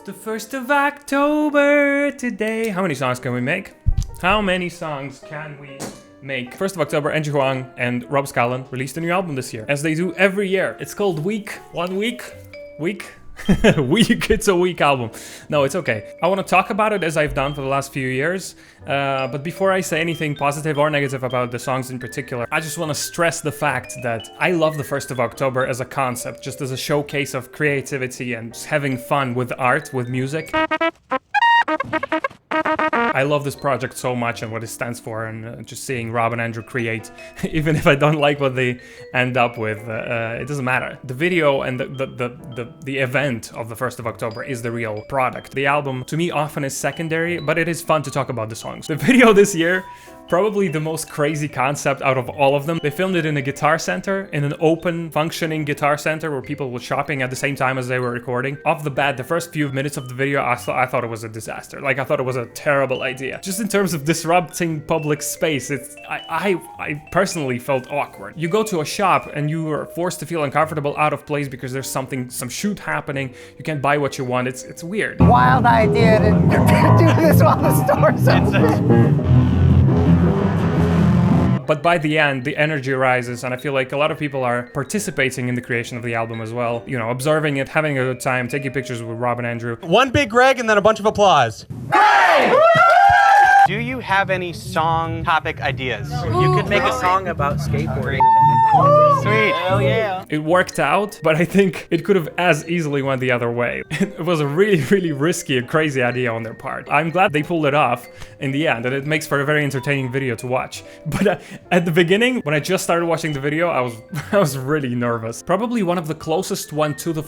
The 1st of October today. How many songs can we make? How many songs can we make? 1st of October, Andrew Huang and Rob Scallon released a new album this year, as they do every year. It's called Week. 1 week? Week? Week, it's a week album. No, it's okay. I want to talk about it as I've done for the last few years. But before I say anything positive or negative about the songs in particular, I just want to stress the fact that I love the 1st of October as a concept, just as a showcase of creativity and just having fun with art, with music. I love this project so much and what it stands for, and just seeing Rob and Andrew create, even if I don't like what they end up with, it doesn't matter. The video and the event of the 1st of October is the real product. The album, to me, often is secondary, but it is fun to talk about the songs. The video this year, probably the most crazy concept out of all of them. They filmed it in a guitar center, in an open, functioning guitar center where people were shopping at the same time as they were recording. Off the bat, the first few minutes of the video, I thought it was a disaster. Like, I thought it was a terrible idea. Just in terms of disrupting public space, I personally felt awkward. You go to a shop and you are forced to feel uncomfortable, out of place, because there's some shoot happening. You can't buy what you want. It's weird. Wild idea to do this while the store's open. But by the end, the energy rises, and I feel like a lot of people are participating in the creation of the album as well. You know, observing it, having a good time, taking pictures with Rob and Andrew. One big Greg and then a bunch of applause. Hey! Do you have any song topic ideas? You could make a song about skateboarding. Sweet. Hell yeah. It worked out, but I think it could have as easily went the other way. It was a really, really risky and crazy idea on their part. I'm glad they pulled it off in the end, and it makes for a very entertaining video to watch. But at the beginning, when I just started watching the video, I was really nervous. Probably one of the closest one to the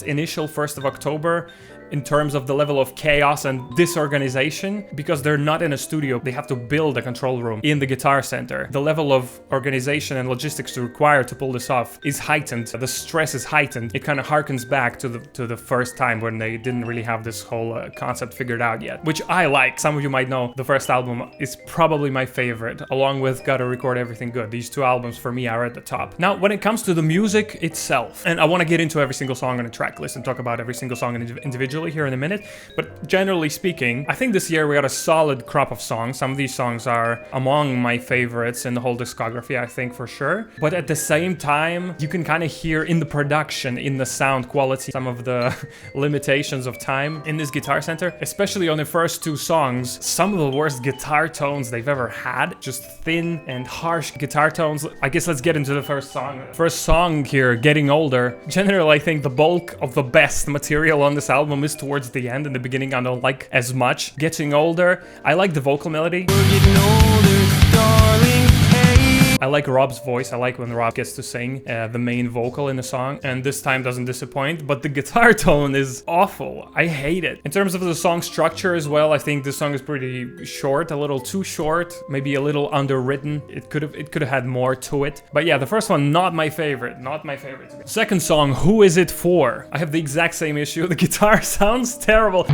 initial 1st of October in terms of the level of chaos and disorganization, because they're not in a studio. They have to build a control room in the guitar center. The level of organization and logistics required to pull this off is heightened. The stress is heightened. It kind of harkens back to the first time when they didn't really have this whole concept figured out yet, which I like. Some of you might know the first album is probably my favorite, along with Gotta Record Everything Good. These two albums for me are at the top. Now, when it comes to the music itself, and I want to get into every single song on the track list and talk about every single song individually here in a minute, but generally speaking, I think this year we got a solid crop of songs. Some of these songs are among my favorites in the whole discography, I think, for sure. But at the same time, you can kind of hear in the production, in the sound quality, some of the limitations of time in this guitar center, especially on the first two songs. Some of the worst guitar tones they've ever had, just thin and harsh guitar tones. I guess let's get into the first song. First song here, Getting Older. Generally, I think the bulk of the best material on this album is towards the end. In the beginning, I don't like as much. Getting Older, I like the vocal melody. We're getting older, darling, hey. I like Rob's voice. I like when Rob gets to sing the main vocal in the song, and this time doesn't disappoint, but the guitar tone is awful. I hate it. In terms of the song structure as well, I think this song is pretty short, a little too short, maybe a little underwritten. It could have had more to it. But yeah, the first one, not my favorite. Not my favorite. Second song, Who Is It For? I have the exact same issue. The guitar sounds terrible.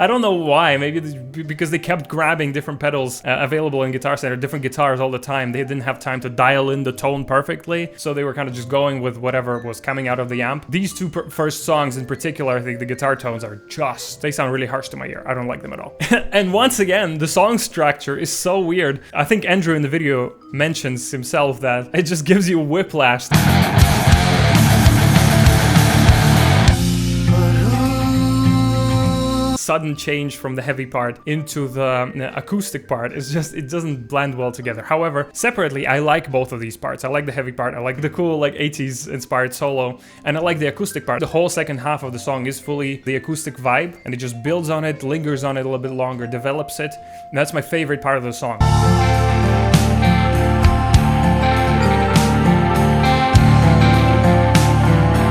I don't know why. Maybe because they kept grabbing different pedals available in Guitar Center, different guitars all the time. They didn't have time to dial in the tone perfectly, so they were kind of just going with whatever was coming out of the amp. These two first songs in particular, I think the guitar tones are they sound really harsh to my ear. I don't like them at all. And once again, the song structure is so weird. I think Andrew in the video mentions himself that it just gives you whiplash. Sudden change from the heavy part into the acoustic part is just, it doesn't blend well together. However, separately, I like both of these parts. I like the heavy part, I like the cool like 80s inspired solo, and I like the acoustic part. The whole second half of the song is fully the acoustic vibe, and it just builds on it, lingers on it a little bit longer, develops it, and that's my favorite part of the song.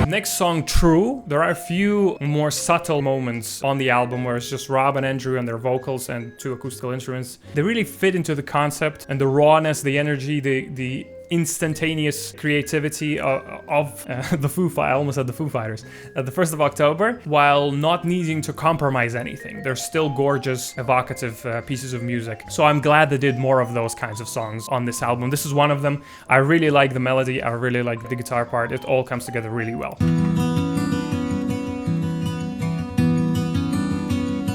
Next song, True. There are a few more subtle moments on the album where it's just Rob and Andrew and their vocals and two acoustical instruments. They really fit into the concept and the rawness, the energy, the instantaneous creativity of the Foo Fighters. I almost said the Foo Fighters. At the 1st of October, while not needing to compromise anything. They're still gorgeous, evocative pieces of music. So I'm glad they did more of those kinds of songs on this album. This is one of them. I really like the melody. I really like the guitar part. It all comes together really well.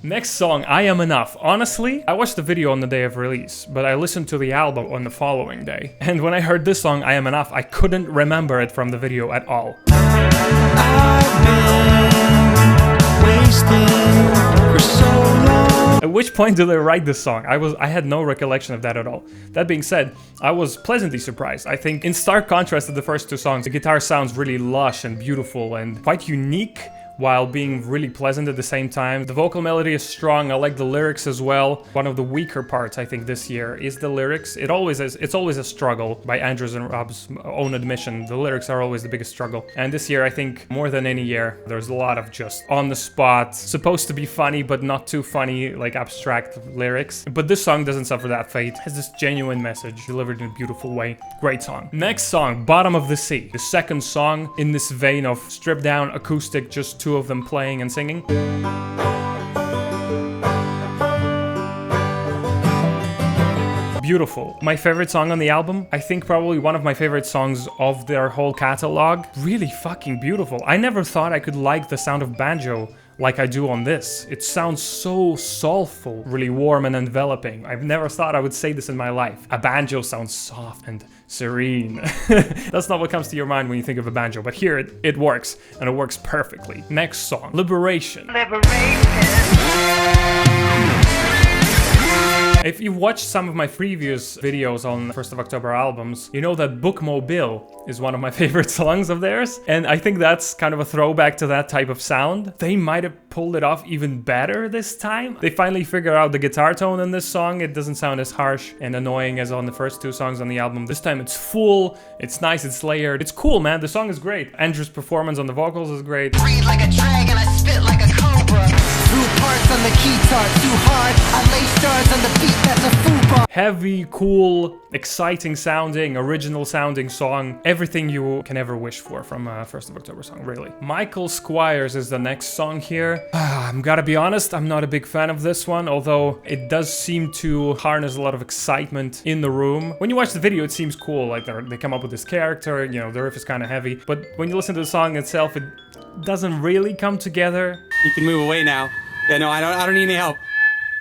Next song, I Am Enough. Honestly, I watched the video on the day of release, but I listened to the album on the following day. And when I heard this song, I Am Enough, I couldn't remember it from the video at all. I've been wasting for so long. At which point did they write this song? I had no recollection of that at all. That being said, I was pleasantly surprised. I think in stark contrast to the first two songs, the guitar sounds really lush and beautiful and quite unique, while being really pleasant at the same time. The vocal melody is strong. I like the lyrics as well. One of the weaker parts, I think, this year is the lyrics. It's always a struggle, by Andrew's and Rob's own admission. The lyrics are always the biggest struggle. And this year, I think, more than any year, there's a lot of just on the spot, supposed to be funny, but not too funny, like abstract lyrics. But this song doesn't suffer that fate. It has this genuine message delivered in a beautiful way. Great song. Next song, Bottom of the Sea. The second song in this vein of stripped down acoustic, just two of them playing and singing. Beautiful. My favorite song on the album, I think probably one of my favorite songs of their whole catalog. Really fucking beautiful. I never thought I could like the sound of banjo like I do on this. It sounds so soulful, really warm and enveloping. I've never thought I would say this in my life. A banjo sounds soft and serene. That's not what comes to your mind when you think of a banjo, but here it works, and it works perfectly. Next song, Liberation. If you've watched some of my previous videos on 1st of October albums, you know that Bookmobile is one of my favorite songs of theirs. And I think that's kind of a throwback to that type of sound. They might have pulled it off even better this time. They finally figured out the guitar tone in this song. It doesn't sound as harsh and annoying as on the first two songs on the album. This time it's full, it's nice, it's layered. It's cool, man. The song is great. Andrew's performance on the vocals is great. Breathe like a dragon, I spit like a cobra. Threw parts on the guitar too hard. I lay stars on the beat, that's a fubar. Heavy, cool, exciting sounding, original sounding song. Everything you can ever wish for from a 1st of October song, really. Michael Squires is the next song here. I'm gotta be honest, I'm not a big fan of this one, although it does seem to harness a lot of excitement in the room. When you watch the video, it seems cool, like they come up with this character, you know, the riff is kind of heavy, but when you listen to the song itself, it doesn't really come together. You can move away now. Yeah, no, I don't need any help.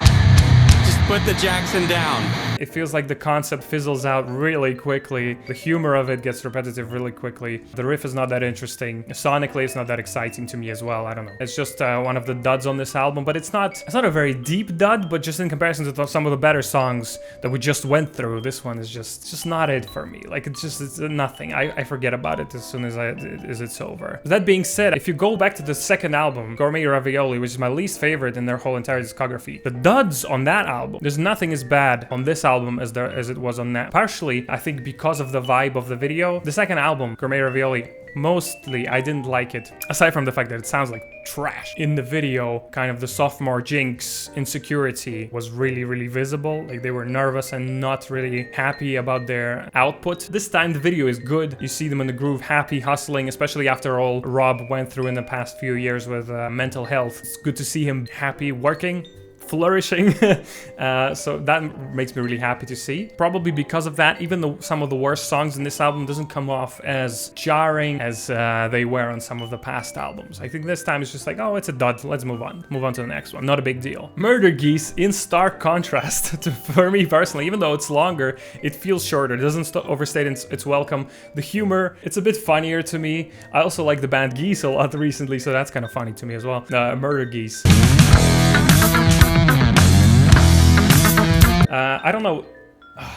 Just put the Jackson down. It feels like the concept fizzles out really quickly. The humor of it gets repetitive really quickly. The riff is not that interesting. Sonically, it's not that exciting to me as well. I don't know. It's just one of the duds on this album, but it's not a very deep dud, but just in comparison to some of the better songs that we just went through, this one is just not it for me. Like, it's nothing. I forget about it as soon as it's over. That being said, if you go back to the second album, Gourmet Ravioli, which is my least favorite in their whole entire discography, the duds on that album, there's nothing as bad on this album as it was on that. Partially, I think because of the vibe of the video. The second album, Gourmet Ravioli, mostly I didn't like it, aside from the fact that it sounds like trash. In the video, kind of the sophomore jinx insecurity was really, really visible. Like, they were nervous and not really happy about their output. This time the video is good. You see them in the groove, happy, hustling, especially after all Rob went through in the past few years with mental health. It's good to see him happy, working, flourishing. So that makes me really happy to see. Probably because of that, even though some of the worst songs in this album doesn't come off as jarring as they were on some of the past albums. I think this time it's just like, oh, it's a dud, let's move on to the next one. Not a big deal. Murder Geese, in stark contrast for me personally, even though it's longer, it feels shorter. It doesn't overstate its welcome. The humor, it's a bit funnier to me. I also like the band Geese a lot recently, so that's kind of funny to me as well. Murder Geese. I don't know,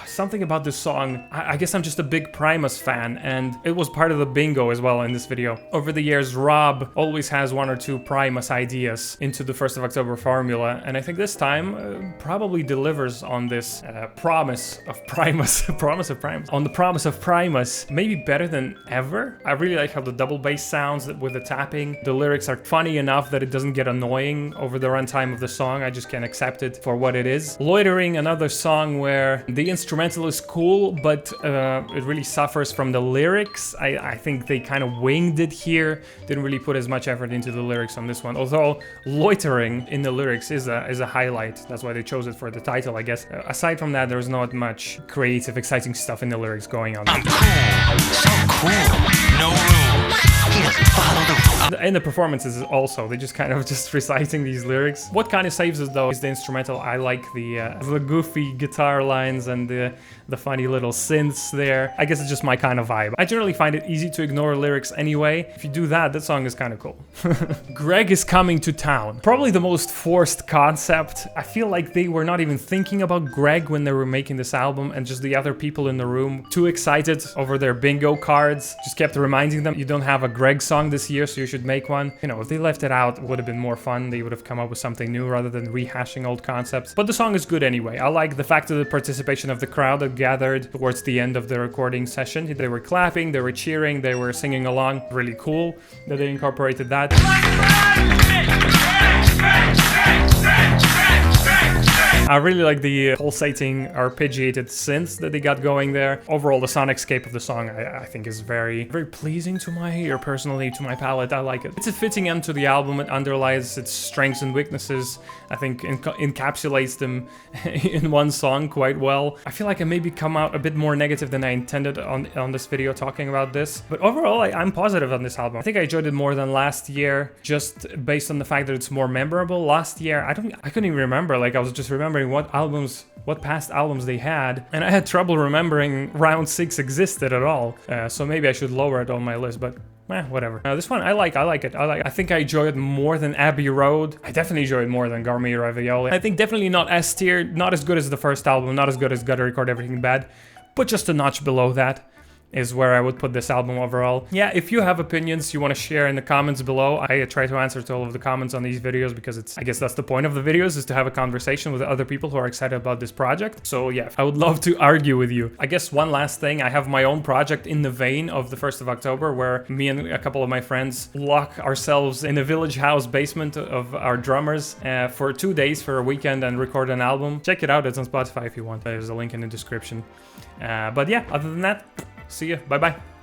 something about this song. I guess I'm just a big Primus fan, and it was part of the bingo as well in this video. Over the years, Rob always has one or two Primus ideas into the 1st of October formula, and I think this time probably delivers on this promise of Primus. On the promise of Primus, maybe better than ever. I really like how the double bass sounds with the tapping. The lyrics are funny enough that it doesn't get annoying over the runtime of the song. I just can accept it for what it is. Loitering, another song where the instrumental instrumental is cool, but it really suffers from the lyrics. I think they kind of winged it here. Didn't really put as much effort into the lyrics on this one. Although loitering in the lyrics is a highlight. That's why they chose it for the title, I guess. Aside from that, there's not much creative, exciting stuff in the lyrics going on. I'm cool, so cool, no rules. He doesn't follow the rules. And the performances also, they just kind of just reciting these lyrics. What kind of saves us though is the instrumental. I like the goofy guitar lines and the funny little synths there. I guess it's just my kind of vibe. I generally find it easy to ignore lyrics anyway. If you do that, that song is kind of cool. Greg is coming to town. Probably the most forced concept. I feel like they were not even thinking about Greg when they were making this album, and just the other people in the room too excited over their bingo cards. Just kept reminding them, you don't have a Greg song this year, so you should make one. You know, if they left it out, it would have been more fun. They would have come up with something new rather than rehashing old concepts. But the song is good anyway. I like the fact of the participation of the crowd that gathered towards the end of the recording session. They were clapping, they were cheering, they were singing along. Really cool that they incorporated that. I really like the pulsating, arpeggiated synths that they got going there. Overall, the sonicscape of the song, I think, is very, very pleasing to my ear, personally, to my palate. I like it. It's a fitting end to the album. It underlies its strengths and weaknesses. I think encapsulates them in one song quite well. I feel like I maybe come out a bit more negative than I intended on this video talking about this. But overall, I'm positive on this album. I think I enjoyed it more than last year, just based on the fact that it's more memorable. Last year, I couldn't even remember. Like, I was just remembering what past albums they had, and I had trouble remembering Round 6 existed at all. So maybe I should lower it on my list, but whatever. This one I like it. I think I enjoy it more than Abbey Road. I definitely enjoy it more than Gourmet Ravioli. I think definitely not S tier, not as good as the first album, not as good as Gotta Record Everything Bad, but just a notch below that is where I would put this album overall. Yeah, if you have opinions you want to share in the comments below, I try to answer to all of the comments on these videos because I guess that's the point of the videos, is to have a conversation with other people who are excited about this project. So yeah, I would love to argue with you. I guess one last thing, I have my own project in the vein of the 1st of October, where me and a couple of my friends lock ourselves in the village house basement of our drummers for 2 days, for a weekend, and record an album. Check it out, it's on Spotify if you want. There's a link in the description. But yeah, other than that, see ya. Bye-bye.